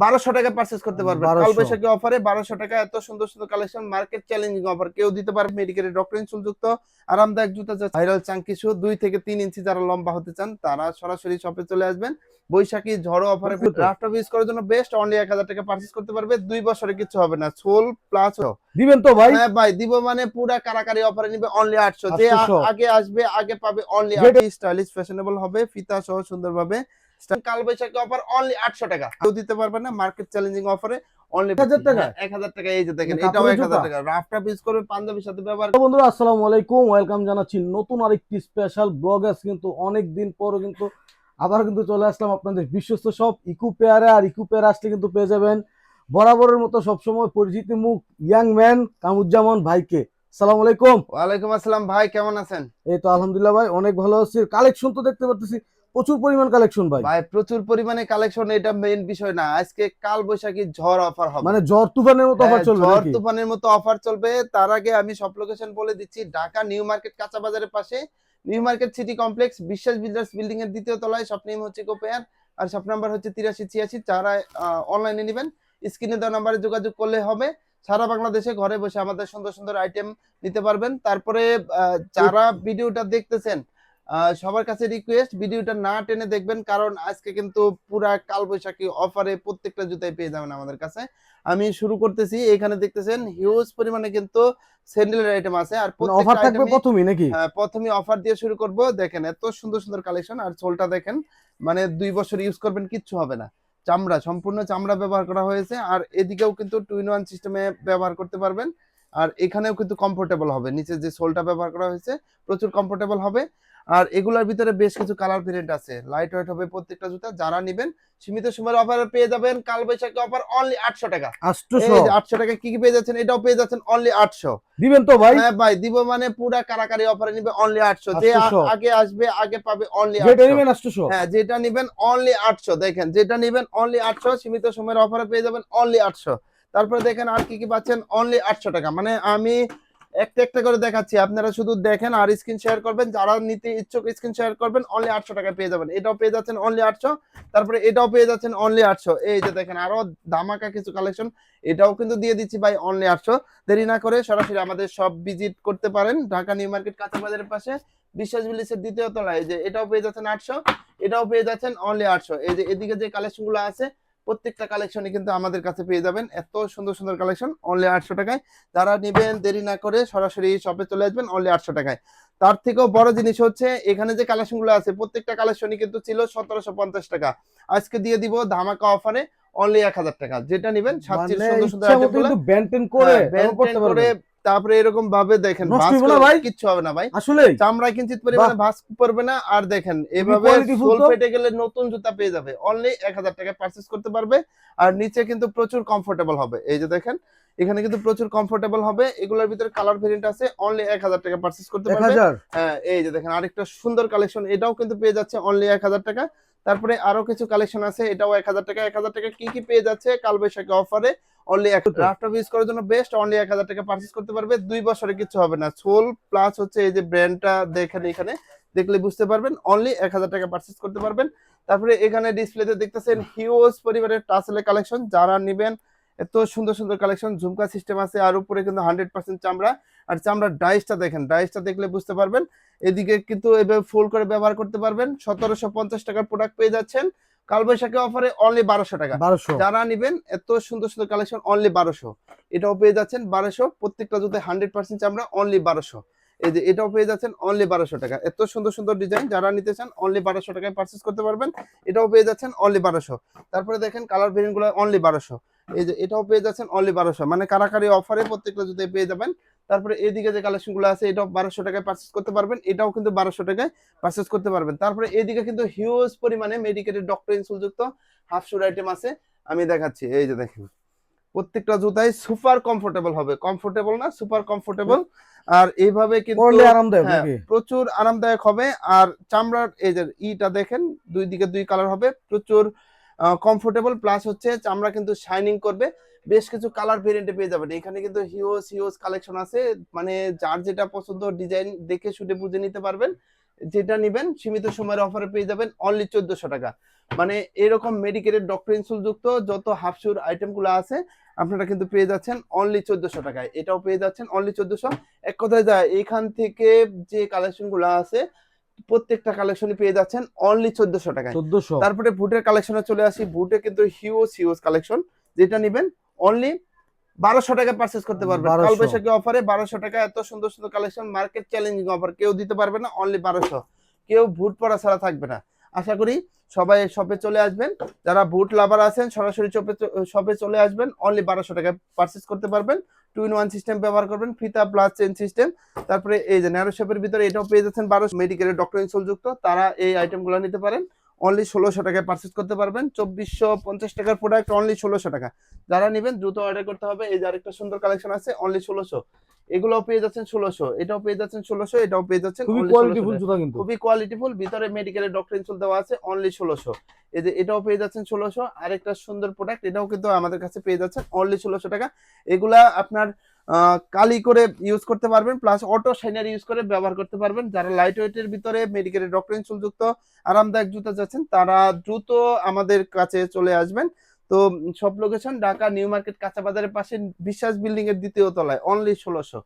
1200 টাকা পারচেজ করতে পারবেন 1200। কালবৈশাখী অফারে। 1200 টাকা এত সুন্দর সুন্দর কালেকশন, মার্কেট চ্যালেঞ্জিং অফার কেউ দিতে পারবে। মেডিকেলের ডক্টর ইনসুল যুক্ত আরামদায়ক জুতা, যা ভাইরাল চাঙ্কি শু 2 থেকে 3 ইঞ্চি যারা লম্বা হতে চান তারা সরাসরি শপে চলে আসবেন। বৈশাখী ঝড়ো অফারে রাফট অফ ইউজ করার জন্য বেস্ট, অনলি 1000 টাকা পারচেজ করতে পারবে। 2 বছরে কিছু হবে না, সোল প্লাস। দিবেন তো ভাই? হ্যাঁ ভাই দিব, মানে পুরা কারাকারি অফারে নিবে অনলি 800। যে 800। আগে আসবে আগে পাবে অনলি যেটা 800। স্টাইলিশ ফ্যাশনেবল হবে, ফিতা সহ সুন্দরভাবে। কালবৈশাখী অফার অনলি 800 টাকা, কেউ দিতে পারবে না। মার্কেট চ্যালেঞ্জিং অফারে অনলি 1000 টাকা 1000 টাকা। এই যে দেখেন, এটাও কাপড়ের 1000 জুতা। টাকা। রাফটা ইউজ করবে, পাঞ্জাবির সাথে ব্যবহার। তো বন্ধুরা আসসালামু আলাইকুম, ওয়েলকাম জানাচ্ছি নতুন আরেকটি স্পেশাল ব্লগে। কিন্তু অনেক দিন পর কিন্তু আবার কিন্তু চলে আসলাম আপনাদের বিশ্বস্ত সব ইকু পেয়ারে। আর ইকু পেয়ারে আসলে কিন্তু পেয়ে যাবেন বরাবরের মতো সবসময় পরিচিত মুখ ইয়াং ম্যান কামুজ্জামান ভাইকে। আসসালামু আলাইকুম। ওয়ালাইকুম আসসালাম ভাই, কেমন আছেন? এই তো আলহামদুলিল্লাহ ভাই, অনেক ভালো আছি। কালেকশন তো দেখতে পাচ্ছি প্রচুর পরিমাণ কালেকশন ভাই। ভাই প্রচুর পরিমাণে কালেকশন, এটা মেইন বিষয় না। আজকে কাল বৈশাখী ঝড় অফার হবে, মানে ঝড় তুফানের মতো অফার চলবে ঝড় নাকি? তুফানের মতো অফার চলবে। তার আগে আমি সব লোকেশন বলে দিচ্ছি। ঢাকা নিউ মার্কেট কাঁচা বাজারের পাশে নিউ মার্কেট সিটি কমপ্লেক্স, বিশ্বাস বিল্ডার্স বিল্ডিং এর দ্বিতীয় তলায়। শপ নেম হচ্ছে কোপেয়ার, আর শপ নাম্বার হচ্ছে 8386। যারা অনলাইনে নেবেন স্ক্রিনে দেওয়া নাম্বারে যোগাযোগ করলে হবে। সারা বাংলাদেশে ঘরে বসে আমাদের সুন্দর সুন্দর আইটেম নিতে পারবেন। তারপরে যারা ভিডিওটা দেখতেছেন, সবার কাছে রিকোয়েস্ট ভিডিওটা না টেনে দেখবেন, কারণ আজকে কিন্তু পুরা কালবৈশাখী অফারে প্রত্যেকটা জুতাই পেয়ে যাবেন আমাদের কাছে। আমি শুরু করতেছি। এখানে দেখতেছেন হিউজ পরিমাণে কিন্তু স্যান্ডেলের আইটেম আছে, আর মানে অফার প্রত্যেকটা থাকবে আইটেমই প্রথমেই নাকি? প্রথমে অফার দিয়ে শুরু করব। দেখেন এত সুন্দর সুন্দর কালেকশন, আর সোলটা দেখেন, মানে 2 বছর ইউজ করবেন কিচ্ছু হবে না। চামড়া, সম্পূর্ণ চামড়া ব্যবহার করা হয়েছে। আর এদিকেও কিন্তু 2 in 1 সিস্টেমে ব্যবহার করতে পারবেন। আর এখানেও কিন্তু কমফোর্টেবল হবে, নিচে যে সোলটা ব্যবহার করা হয়েছে প্রচুর কমফোর্টেবল হবে। আর এগুলোর ভিতরে বেশ কিছু কালার ভেরিয়েন্ট আছে, লাইট ওয়েট হবে প্রত্যেকটা জুতা। যারা নেবেন সীমিত সময়ের অফারে পেয়ে যাবেন কালবৈশাখী অফার অনলি 800 টাকা। 800। এই যে 800 টাকা কি কি পেয়ে যাচ্ছেন, এটাও পেয়ে যাচ্ছেন অনলি 800। দিবেন তো ভাই? হ্যাঁ ভাই দিব, মানে পুরা কারাকারি অফারে নিবে অনলি 800। যে 800 আগে আসবে আগে পাবে অনলি যেটা 800। নেবেন 800। হ্যাঁ যেটা নিবেন অনলি 800। দেখেন যেটা নিবেন অনলি 800, সীমিত সময়ের অফারে পেয়ে যাবেন অনলি 800। তারপরে দেখেন আর কি কি পাচ্ছেন অনলি 800 টাকা। মানে আমি একটা একটা করে দেখাচ্ছি, আপনারা শুধু দেখেন আর স্ক্রিন শেয়ার করবেন। যারা নিতে ইচ্ছুক স্ক্রিন শেয়ার করবেন, অনলি 800 টাকা পেয়ে যাবেন। এটাও পেয়ে যাচ্ছেন অনলি 800। তারপরে এটাও পেয়ে যাচ্ছেন অনলি 800। এই যে দেখেন আরো ধামাকা কিছু কালেকশন, এটাও কিন্তু দিয়ে দিচ্ছি ভাই অনলি 800। দেরি না করে সরাসরি আমাদের সব ভিজিট করতে পারেন, ঢাকা নিউ মার্কেট কাঁচা বাজারের পাশে বিশ্বাস বিল্ডিংসের দ্বিতীয় তলায়। এই যে এটাও পেয়ে যাচ্ছেন 800, এটাও পেয়ে যাচ্ছেন অনলি 800। এই যে এদিকে যে কালেকশন গুলো আছে প্রত্যেকটা কালেকশনই কিন্তু আমাদের কাছে পেয়ে যাবেন। এত সুন্দর সুন্দর কালেকশন অনলি 800 টাকায়। যারা নেবেন দেরি না করে সরাসরি শপে চলে আসবেন অনলি 800 টাকায়। তার থেকেও বড় জিনিস হচ্ছে এখানে যে কালেকশন গুলো আছে প্রত্যেকটা কালেকশনই কিন্তু ছিল 1750 টাকা। আজকে দিয়ে দিব ধামাকা অফারে অনলি 1000 টাকা। যেটা নেবেন সবচেয়ে মানে সুন্দর সুন্দর ইচ্ছা আইটেম মতো গুলো কিন্তু বেন্টেন করে তারপর বেন্টেন পড়তে করে। পারবেন। তারপরে এরকম ভাবে দেখেন নষ্ট ভাঁজ হইব না করে ভাই? কিচ্ছু হবে না ভাই, আসলেই চামড়ায় কিঞ্চিত বাহ, পরিমাণে ভাঁজ পড়বে না। আর দেখেন খুবই এভাবে কোয়ালিটিফুল সোল তো। ফেটে গেলে নতুন জুতা পেয়ে যাবে অনলি 1000 টাকায় পারচেজ করতে পারবে। আর নিচে কিন্তু প্রচুর কমফোর্টেবল হবে। এই যে দেখেন এখানে কিন্তু প্রচুর কমফোর্টেবল হবে। এগুলোর ভিতরে কালার ভেরিয়েন্ট আছে, অনলি 1000 টাকা পারচেজ করতে পারবে। 1000। হ্যাঁ এই যে দেখেন আরেকটা সুন্দর কালেকশন, এটাও কিন্তু পেয়ে যাচ্ছে অনলি 1000 টাকা। তারপরে আরো কিছু কালেকশন আছে, এটাও 1000 টাকা। 1000 টাকা কি কি পেয়ে যাচ্ছে কালবৈশাখী অফারে অনলি এক তো রাফটা ইউজ করার জন্য বেস্ট, অনলি 1000 টাকা পারচেজ করতে পারবে। 2 বছরে কিছু হবে না, সোল প্লাস হচ্ছে এই যে ব্র্যান্ডটা দেখেন, এখানে দেখলে বুঝতে পারবেন অনলি 1000 টাকা পারচেজ করতে পারবেন। তারপরে এখানে ডিসপ্লেতে দেখতেছেন হিউজ পরিবারের টাসেলের কালেকশন। যারা নেবেন এত সুন্দর সুন্দর কালেকশন, ঝুমকা সিস্টেম আছে, আর উপরে কিন্তু 100% চামড়া। আর চামড়ার ডাইসটা দেখেন, ডাইসটা দেখলে বুঝতে পারবেন। এদিকে কিন্তু এভাবে ফুল করে ব্যবহার করতে পারবেন। 1750 টাকার প্রোডাক্ট পেয়ে যাচ্ছেন কালবৈশাখী অফারে অনলি 1200 টাকা। 1200। যারা নিবেন এত সুন্দর সুন্দর কালেকশন অনলি 1200। এটাও পেয়ে যাচ্ছেন 1200, প্রত্যেকটা জুতায় 100% চামড়া অনলি 1200। এই যে এটাও পেয়ে যাচ্ছেন অনলি 1200 টাকা। এত সুন্দর সুন্দর ডিজাইন, যারা নিতে চান অনলি 1200 টাকায় পারচেজ করতে পারবেন। এটাও পেয়ে যাচ্ছেন অনলি 1200। তারপরে দেখেন কালার ভেরিয়েন্ট গুলো অনলি 1200। এই যে এটাও পেয়ে যাচ্ছেন অনলি 1200, মানে কারাকারি অফারে প্রত্যেকটা জুতায় পেয়ে যাবেন। তারপরে এদিকে যে কালেকশন গুলো আছে এটাও 1200 টাকায় পারচেজ করতে পারবেন, এটাও কিন্তু 1200 টাকায় পারচেজ করতে পারবেন। তারপরে এদিকে কিন্তু হিউজ পরিমাণে মেডিকেটের ডক্টর ইনসুল যুক্ত হাফ শুর আইটেম আছে, আমি দেখাচ্ছি। এই যে দেখেন প্রত্যেকটা জুতাই সুপার কমফোর্টেবল হবে, কমফোর্টেবল না সুপার কমফোর্টেবল। আর এইভাবে কিন্তু পরলে আরামদায়ক হ্যাঁ নাকি? প্রচুর আরামদায়ক হবে। আর চামড়ার এই যে ইটা দেখেন, দুই দিকে দুই কালার হবে, প্রচুর কমফোর্টেবল প্লাস হচ্ছে চামড়া কিন্তু শাইনিং করবে। বেশ কিছু কালার ভেরিয়েন্টে পেয়ে যাবেন। এখানে কিন্তু হিউজ হিউজ কালেকশন আছে, মানে যার যেটা পছন্দ ডিজাইন দেখে শুনে বুঝে নিতে পারবেন। যেটা নিবেন সীমিত সময়ের অফারে পেয়ে যাবেন অনলি 1400 টাকা। মানে এরকম মেডিকেলের ডক্টর ইনসুল যুক্ত যত হাফ শুর আইটেমগুলো আছে আপনারা কিন্তু পেয়ে যাচ্ছেন অনলি 1400 টাকায়। এটাও পেয়ে যাচ্ছেন অনলি 1400। এক কথায় যায় এখান থেকে যে কালেকশন গুলো আছে প্রত্যেকটা কালেকশনই পেয়ে যাচ্ছেন অনলি 1400 টাকায়। 1400। তারপরে বুটের কালেকশনে চলে আসি। বুটে কিন্তু হিউজ হিউজ কালেকশন, যেটা নেবেন অনলি 1200 টাকায় পারচেজ করতে পারবেন। 1200। কালবৈশাখী অফারে 1200 টাকা এত সুন্দর সুন্দর কালেকশন, মার্কেট চ্যালেঞ্জিং অফার, কেউ দিতে পারবে না। অনলি 1200, কেউ বুট পরা ছাড়া থাকবে না। আশা করি সবাই শপে চলে আসবেন, যারা বুট লাভার আছেন সরাসরি শপে চলে আসবেন। অনলি 1200 টাকায় পারচেজ করতে পারবেন। 2 in 1 সিস্টেম ব্যবহার করবেন, ফিতা প্লাস চেন সিস্টেম। তারপরে এই যে ন্যারো শেপের ভিতরে এটাও পেয়ে যাচ্ছেন 1200, মেডিকেলের ডক্টর ইনসোল যুক্ত, তারা এই আইটেমগুলো নিতে পারেন। অনলি 1600 টাকায় পারচেজ করতে পারবেন। 2450 টাকার প্রোডাক্ট অনলি 1600 টাকা। যারা নেবেন দ্রুত অর্ডার করতে হবে। এই যে আরেকটা সুন্দর কালেকশন আছে অনলি 1600, এগুলোও পেয়ে যাচ্ছেন 1600, এটাও পেয়ে যাচ্ছেন 1600, এটাও পেয়ে যাচ্ছেন খুবই অনলি 1600 কোয়ালিটিফুল টাকা। জুতা কিন্তু। খুবই কোয়ালিটিফুল, ভিতরে মেডিকেলের ডক্টর ইনসোল দেওয়া আছে অনলি 1600। এই যে এটাও পেয়ে যাচ্ছেন 1600। আরেকটা সুন্দর প্রোডাক্ট, এটাও কিন্তু আমাদের কাছে পেয়ে যাচ্ছেন অনলি 1600 টাকা। এগুলা আপনার কালি করে ইউজ করতে পারবেন, প্লাস অটো শাইনার ইউজ করে ব্যবহার করতে পারবেন। যারা লাইট ওয়েটের ভিতরে মেডিকেলের ডক্টর ইনসোল যুক্ত আরামদায়ক জুতা যাচ্ছেন তারা দ্রুত আমাদের কাছে চলে আসবেন। তো সব লোকেশন ঢাকা নিউ মার্কেট কাঁচা বাজারের পাশে বিশ্বাস বিল্ডিং এর দ্বিতীয় তলায় অনলি 1600।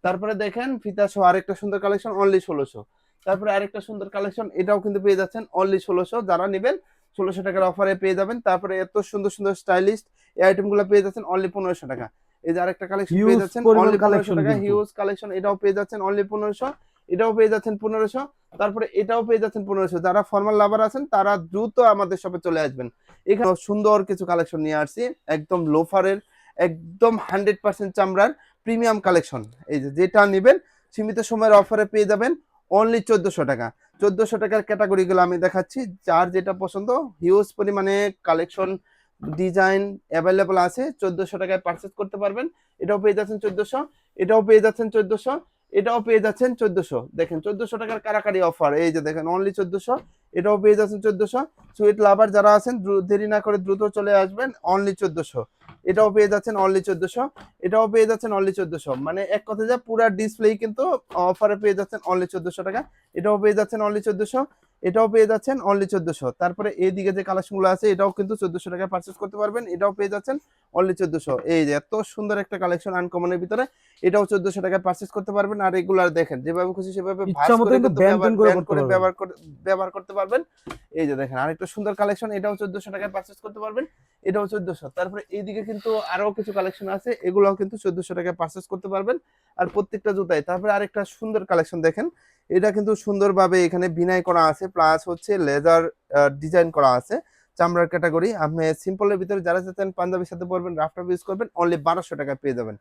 তারপরে দেখেন ফিতা সহ আরেকটা সুন্দর কালেকশন অনলি 1600। তারপরে আরেকটা সুন্দর কালেকশন, এটাও কিন্তু পেয়ে যাচ্ছেন অনলি 1600। যারা নেবেন 1600 টাকার অফারে পেয়ে যাবেন। তারপরে এত সুন্দর সুন্দর স্টাইলিস্ট এই আইটেমগুলো পেয়ে যাচ্ছেন অনলি 1500 টাকা। এই যে আরেকটা কালেকশন পেয়ে হিউজ যাচ্ছেন পরিমাণ অনলি 1500 কালেকশন টাকা, কিন্তু। হিউজ কালেকশন, এটাও পেয়ে যাচ্ছেন অনলি 1500, এটাও পেয়ে যাচ্ছেন 1500। তারপরে এটাও পেয়ে যাচ্ছেন 1500। যারা ফর্মাল লাভার আছেন তারা দ্রুত আমাদের শপে চলে আসবেন। এখানে সুন্দর কিছু কালেকশন নিয়ে আসছি, একদম লোফারের, একদম 100% চামড়ার প্রিমিয়াম কালেকশন। এই যে যেটা নেবেন সীমিত সময়ের অফারে পেয়ে যাবেন অনলি 1400 টাকা। 1400 টাকার ক্যাটাগরিগুলো আমি দেখাচ্ছি, যার যেটা পছন্দ হিউজ পরিমাণে কালেকশন ডিজাইন অ্যাভেলেবল আছে। 1400 টাকায় পারচেজ করতে পারবেন। এটাও পেয়ে যাচ্ছেন 1400, এটাও পেয়ে যাচ্ছেন 1400, এটাও পেয়ে যাচ্ছেন 1400। দেখেন 1400 টাকার কারাকারি অফার, এই যে দেখেন অনলি 1400, এটাও পেয়ে যাচ্ছেন 1400। সুইট লাভার যারা আছেন দেরি না করে দ্রুত চলে আসবেন অনলি 1400। এটাও পেয়ে যাচ্ছেন অনলি 1400, এটাও পেয়ে যাচ্ছেন অনলি 1400। মানে এক কথা যা পুরা ডিসপ্লে কিন্তু অফারে পেয়ে যাচ্ছেন অনলি 1400 টাকা। এটাও পেয়ে যাচ্ছেন অনলি 1400, এটাও পেয়ে যাচ্ছেন অনলি 1400। তারপরে এইদিকে যে কালেকশনগুলো আছে এটাও কিন্তু 1400 টাকায় পারচেজ করতে পারবেন। এটাও পেয়ে যাচ্ছেন অনলি 1400। এই যে এত সুন্দর একটা কালেকশন আনকমনের ভিতরে, এটাও 1400 টাকায় পারচেজ করতে পারবেন। আর রেগুলার দেখেন যেভাবে খুশি সেভাবে ইচ্ছা ভাঁজ মতো করে কিন্তু কিন্তু ব্যান্ড করে ব্যান্ড করতে করে পারবেন। ব্যবহার করতে পারবেন। এই যে দেখেন আরেকটা সুন্দর কালেকশন, এটাও 1400 টাকায় পারচেজ করতে পারবেন, এটাও 1400। তারপরে এইদিকে কিন্তু আরো কিছু কালেকশন আছে, এগুলোও কিন্তু 1400 টাকায় পারচেজ করতে পারবেন। আর প্রত্যেকটা জুতাই। তারপরে আরেকটা সুন্দর কালেকশন দেখেন, এটা কিন্তু সুন্দরভাবে এখানে বিনাই করা আছে, প্লাস হচ্ছে লেদার ডিজাইন করা আছে, চামড়ার ক্যাটাগরি। আপনি সিম্পলের ভিতরে যারা চাচ্ছেন পাঞ্জাবির সাথে পরবেন, রাফটার ইউজ করবেন, অনলি 1200 টাকায় পেয়ে যাবেন।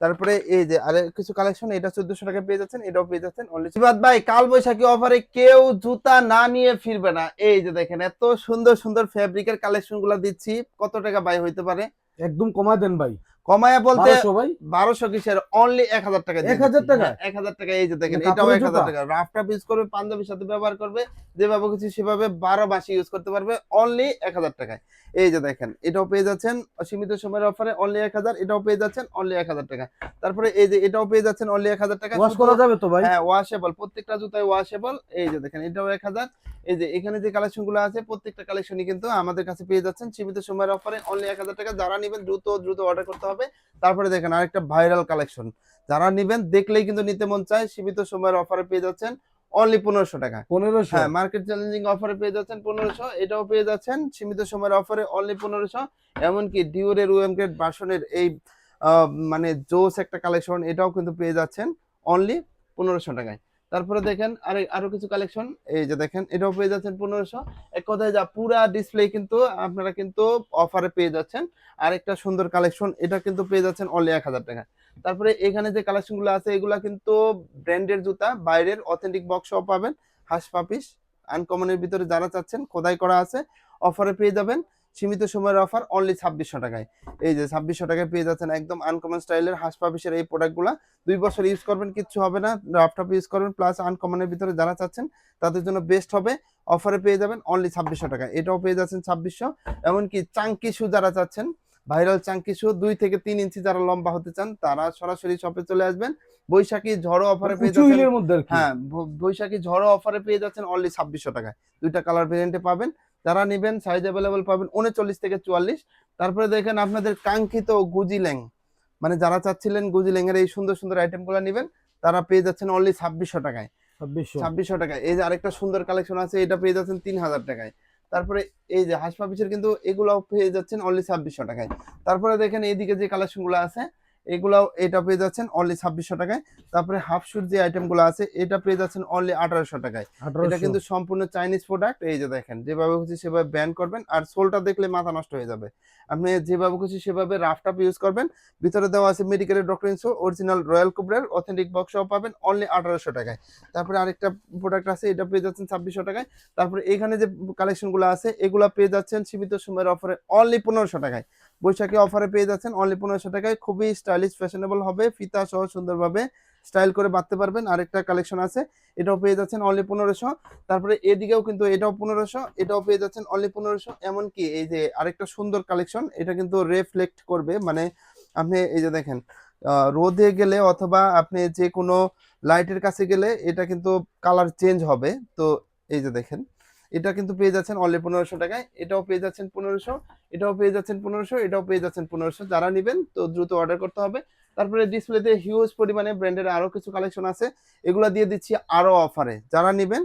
তারপরে এই যে আরে কিছু কালেকশন, এটা 1400 টাকায় পেয়ে যাচ্ছেন, এটাও পেয়ে যাচ্ছেন অনলি। সিবাত ভাই কাল বৈশাখী অফারে কেউ জুতা না নিয়ে ফিরবে না। এই যে দেখেন এত সুন্দর সুন্দর ফেব্রিকের কালেকশন গুলা দিচ্ছি, কত টাকা বাই হইতে পারে? একদম কমায় দেন ভাই। কমায়া বলতে 1200 ভাই। 1200 কিসের, অনলি 1000 টাকা দিয়ে 1000 দিচ্ছি। টাকা? হ্যাঁ, 1000 টাকা। এই যে দেখেন মানে এটাও কাপড়ের 1000 জুতা? টাকা, রাফটা পিস করবে, পাঞ্জাবির সাথে ব্যবহার করবে, যেভাবে খুশি সেভাবে 12 মাসে ইউজ করতে পারবে অনলি 1000 টাকায়। এই যে দেখেন এটাও পেয়ে যাচ্ছেন সীমিত সময়ের অফারে অনলি 1000, এটাও পেয়ে যাচ্ছেন অনলি 1000 টাকা। তারপরে এই যে এটাও পেয়ে যাচ্ছেন অনলি 1000 টাকা। ওয়াশ শুধু করা যাবে তো ভাই? হ্যাঁ ওয়াশেবল, প্রত্যেকটা জুতাই ওয়াশেবল। এই যে দেখেন এটাও 1000। এই যে এখানে যে কালেকশন গুলো আছে প্রত্যেকটা কালেকশনই কিন্তু আমাদের কাছে পেয়ে যাচ্ছেন সীমিত সময়ের অফারে অনলি 1000 টাকা। যারা নেবেন দ্রুত দ্রুত অর্ডার করতে হবে। তারপরে দেখেন আরেকটা ভাইরাল কালেকশন, যারা নেবেন দেখলেই কিন্তু নিতে মন চায়, সীমিত সময়ের অফারে পেয়ে যাচ্ছেন অনলি 1500 টাকা। 1500? হ্যাঁ, মার্কেট চ্যালেঞ্জিং অফারে পেয়ে যাচ্ছেন 1500, এটাও পেয়ে যাচ্ছেন সীমিত সময়ের অফারে অনলি 1500। এমনকি ডিওরের ওএম গ্রেড ভার্সনের এই মানে জোস একটা কালেকশন, এটাও কিন্তু পেয়ে যাচ্ছেন অনলি 1500 টাকায়। তারপরে দেখেন আরো কিছু কালেকশন, এই যে দেখেন এটাও পেয়ে যাচ্ছেন 1500। এক কথায় যা পুরা ডিসপ্লে কিন্তু আপনারা কিন্তু অফারে পেয়ে যাচ্ছেন। আরেকটা সুন্দর কালেকশন, এটা কিন্তু পেয়ে যাচ্ছেন অনলি 1000 টাকা। তারপরে এখানে যে কালেকশন গুলো আছে এগুলা কিন্তু ব্র্যান্ডের জুতা, বাইরের অথেন্টিক বক্সও পাবেন। হাস পাপিস আনকমনের ভিতরে যারা চাচ্ছেন খোদাই করা আছে, অফারে পেয়ে যাবেন। সীমিত সময়ের অফার অনলি 2600 টাকায়। এই যে 2600 টাকায় পেয়ে যাচ্ছেন একদম আনকমন স্টাইলের হাস পাপিসের এই প্রোডাক্টগুলা। 2 বছর ইউজ করবেন, কিচ্ছু হবে না। রাফটাপ ইউজ করবেন, প্লাস আনকমনের ভিতরে যারা চাচ্ছেন তাদের জন্য বেস্ট হবে। অফারে পেয়ে যাবেন অনলি 2600 টাকা, এটাও পেয়ে যাচ্ছেন 2600। এমনকি চাঙ্কি শু যারা চাচ্ছেন, ভাইরাল চাঙ্কি শু 2 থেকে 3 ইঞ্চি যারা লম্বা হতে চান তারা সরাসরি শপে চলে আসবেন। বৈশাখী ঝড়ো অফারে পেয়ে উঁচু যাচ্ছেন। হিলের মধ্যে আর কি। হ্যাঁ, বৈশাখী ঝড়ো অফারে পেয়ে যাচ্ছেন অনলি 2600 টাকায়। 2টা কালার ভেরিয়েন্টে পাবেন। যারা নেবেন সাইজ অ্যাভেলেবল পাবেন 39 থেকে 44। তারপরে দেখেন আপনাদের কাঙ্ক্ষিত গুজি ল্যাং, মানে যারা চাচ্ছিলেন গুজি ল্যাং এর এই সুন্দর সুন্দর আইটেমগুলো নেবেন, তারা পেয়ে যাচ্ছেন অনলি 2600 টাকায়। 2600। 2600 টাকায়। এই যে আরেকটা সুন্দর কালেকশন আছে, এটা পেয়ে যাচ্ছেন 3000 টাকায়। তারপরে এই যে হাঁস পাপিসের কিন্তু এগুলাও পেয়ে যাচ্ছেন অনলি 2600 টাকায়। তারপরে দেখেন এইদিকে যে কালেকশন গুলো আছে, এগুলাও এটা পেয়ে যাচ্ছেন অনলি 2600 টাকায়। তারপরে হাফ শুট যে আইটেম গুলো আছে, এটা পেয়ে যাচ্ছেন অনলি 1800 টাকায়। এটা 1800। কিন্তু সম্পূর্ণ চাইনিজ প্রোডাক্ট। এই যে দেখেন যেভাবে খুশি সেভাবে ব্যান করবেন, আর সোলটা দেখলে মাথা নষ্ট হয়ে যাবে। আপনি যেভাবে খুশি সেভাবে রাফটাপ ইউজ করবেন। ভিতরে দেওয়া আছে মেডিকেলের ডক্টর ইনসো অরিজিনাল রয়্যাল কুবরার অথেন্টিক বক্সও পাবেন অনলি 1800 টাকায়। তারপরে আরেকটা প্রোডাক্ট আছে, এটা পেয়ে যাচ্ছেন 2600 টাকায়। তারপরে এখানে যে কালেকশন গুলো আছে, এগুলা পেয়ে যাচ্ছেন সীমিত সময়ের অফারে অনলি 1500 টাকায়। বৈশাখী অফারে পেয়ে যাচ্ছেন অনলি 1500 টাকায়। খুবই স্টাইলিশ ফ্যাশনেবল হবে, ফিতা সহ সুন্দরভাবে স্টাইল করে বাঁধতে পারবেন। আরেকটা কালেকশন আছে, এটাও পেয়ে যাচ্ছেন অনলি 1500। তারপরে এদিকেও কিন্তু এটাও 1500, এটাও পেয়ে যাচ্ছেন অনলি 1500। এমনকি এই যে আরেকটা সুন্দর কালেকশন, এটা কিন্তু রিফ্লেক্ট করবে, মানে আপনি এই যে দেখেন রোদে গেলে অথবা আপনি যে কোনো লাইটের কাছে গেলে এটা কিন্তু কালার চেঞ্জ হবে। তো এই যে দেখেন, এটা কিন্তু পেয়ে যাচ্ছেন অনলি 1500 টাকায়। এটাও পেয়ে যাচ্ছেন 1500, এটাও পেয়ে যাচ্ছেন 1500, এটাও পেয়ে যাচ্ছেন 1500। যারা নেবেন তো দ্রুত অর্ডার করতে হবে। তারপরে ডিসপ্লেতে হিউজ পরিমাণে ব্র্যান্ডের আরো কিছু কালেকশন আছে, এগুলা দিয়ে দিচ্ছি আরো অফারে। যারা নেবেন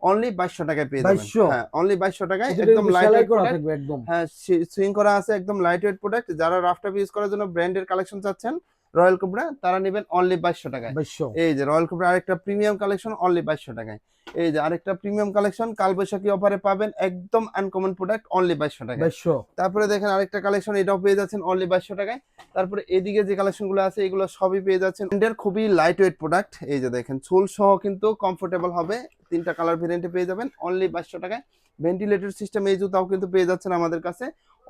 অনলি 2200 টাকায় পেয়ে যাবেন। 2200। হ্যাঁ, অনলি 2200 টাকায় এটা একদম কিন্তু লাইট সেলাই ওয়েট করা প্রোডাক্ট। থাকবে একদম। হ্যাঁ, সুইং করা আছে, একদম লাইট ওয়েট প্রোডাক্ট। যারা রাফটাপ ইউজ করার জন্য ব্র্যান্ডের কালেকশন চাচ্ছেন রয়্যাল কোবরা, তারা নেবেন অনলি 2200 টাকায়। 2200। এই যে রয়্যাল কোবরা আরেকটা প্রিমিয়াম কালেকশন অনলি 2200 টাকায়। এই যে আরেকটা প্রিমিয়াম কালেকশন কালবৈশাখী অফারে পাবেন, একদম আনকমন প্রোডাক্ট অনলি 2200 টাকায়। 2200। তারপরে দেখেন আরেকটা কালেকশন, এটাও পেয়ে যাচ্ছেন অনলি 2200 টাকায়। তারপরে এদিকে যে কালেকশন গুলো আছে, এগুলো সবই পেয়ে যাচ্ছেন ব্র্যান্ডের খুবই লাইট ওয়েট প্রোডাক্ট। এই যে দেখেন সোল সহ কিন্তু কমফোর্টেবল হবে, 3টা কালার ভেরিয়েন্টে পেয়ে যাবেন অনলি 2200 টাকায়। ভেন্টিলেটর সিস্টেম এই জুতাও কিন্তু পেয়ে যাচ্ছেন আমাদের কাছে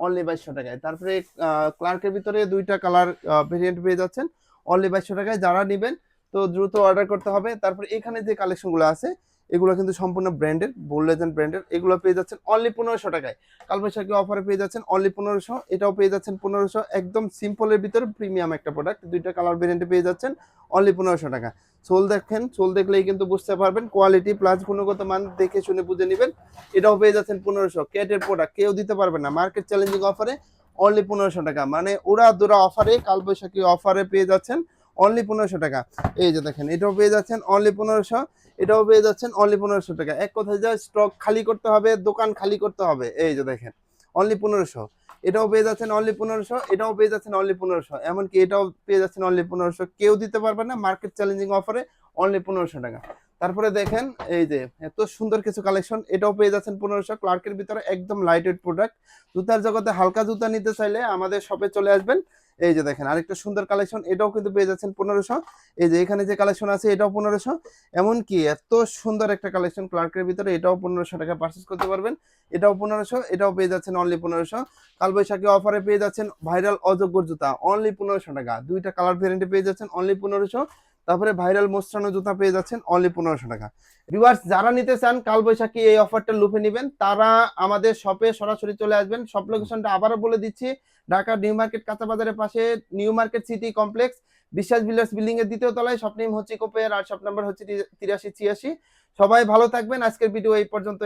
অনলি 2200 টাকায়। তারপরে ক্লার্কের ভিতরে 2টা কালার ভেরিয়েন্ট পেয়ে যাচ্ছেন অনলি 2200 টাকায়। যারা নেবেন তো দ্রুত অর্ডার করতে হবে। তারপরে এখানে যে কালেকশন গুলো আছে, এগুলো কিন্তু সম্পূর্ণ ব্র্যান্ডেড, বোল্ড লেজেন্ড ব্র্যান্ডের। এগুলো পেয়ে যাচ্ছেন অনলি 1500 টাকায়। কালবৈশাখী অফারে পেয়ে যাচ্ছেন অনলি 1500, এটাও পেয়ে যাচ্ছেন 1500। একদম সিম্পলের ভিতরে প্রিমিয়াম একটা প্রোডাক্ট, 2টা কালার ভেরিয়েন্টে পেয়ে যাচ্ছেন অনলি 1500 টাকা। সোল দেখেন, সোল দেখলেই কিন্তু বুঝতে পারবেন কোয়ালিটি প্লাস গুণগত মান দেখে শুনে বুঝে নেবেন। এটাও পেয়ে যাচ্ছেন 1500। ক্যাটের প্রোডাক্ট কেউ দিতে পারবে না মার্কেট চ্যালেঞ্জিং অফারে অনলি 1500 টাকা, মানে ওরা দুরা অফারে কালবৈশাখী অফারে পেয়ে যাচ্ছেন অনলি 1500 টাকা। এই যে দেখেন, এটাও পেয়ে যাচ্ছেন অনলি 1500, এটাও পেয়ে যাচ্ছেন অনলি 1500 টাকা। এক কথায় যা স্টক খালি করতে হবে, দোকান খালি করতে হবে। এই যে দেখেন অনলি 1500, এটাও পেয়ে যাচ্ছেন অনলি 1500, এটাও পেয়ে যাচ্ছেন অনলি 1500। এমনকি এটাও পেয়ে যাচ্ছেন অনলি 1500, কেউ দিতে পারবে না মার্কেট চ্যালেঞ্জিং অফারে অনলি 1500 টাকা। তারপরে দেখেন এই যে এত সুন্দর কিছু কালেকশন, এটাও পেয়ে যাচ্ছেন 1500। ক্লার্কের ভিতরে একদম লাইট ওয়েট প্রোডাক্ট। জুতার জগতে হালকা জুতা নিতে চাইলে আমাদের শপে চলে আসবেন। এই যে দেখেন আরেকটা সুন্দর কালেকশন, এটাও কিন্তু পেয়ে যাচ্ছেন 1500। এই যে এখানে যে কালেকশন আছে, এটাও 1500। এমনকি এত সুন্দর একটা কালেকশন ক্লার্কের ভিতরে, এটাও 1500 টাকা পারচেস করতে পারবেন। এটাও 1500, এটাও পেয়ে যাচ্ছেন অনলি 1500। কালবৈশাখী অফারে পেয়ে যাচ্ছেন ভাইরাল অজগর জুতা অনলি 1500 টাকা। 2টা কালার ভেরিয়েন্টে পেয়ে যাচ্ছেন অনলি 1500। তারপরে ভাইরাল মোস্টানো জুতা পেয়ে যাচ্ছেন অনলি 1500 টাকা। ভিউয়ার্স, যারা নিতে চান কালবৈশাখী এই অফারটা লুফে নেবেন, তারা আমাদের শপে সরাসরি চলে আসবেন। শপ লোকেশনটা আবারও বলে দিচ্ছি, ঢাকা নিউ মার্কেট কাঁচা বাজারের পাশে নিউ মার্কেট সিটি কমপ্লেক্স, বিশ্বাস বিল্ডার্স বিল্ডিং এর 2য় তলায়। শপ নেম হচ্ছে ইকোপেয়ার আর শপ নাম্বার হচ্ছে 8386। সবাই ভালো থাকবেন। আজকের ভিডিও এই পর্যন্ত।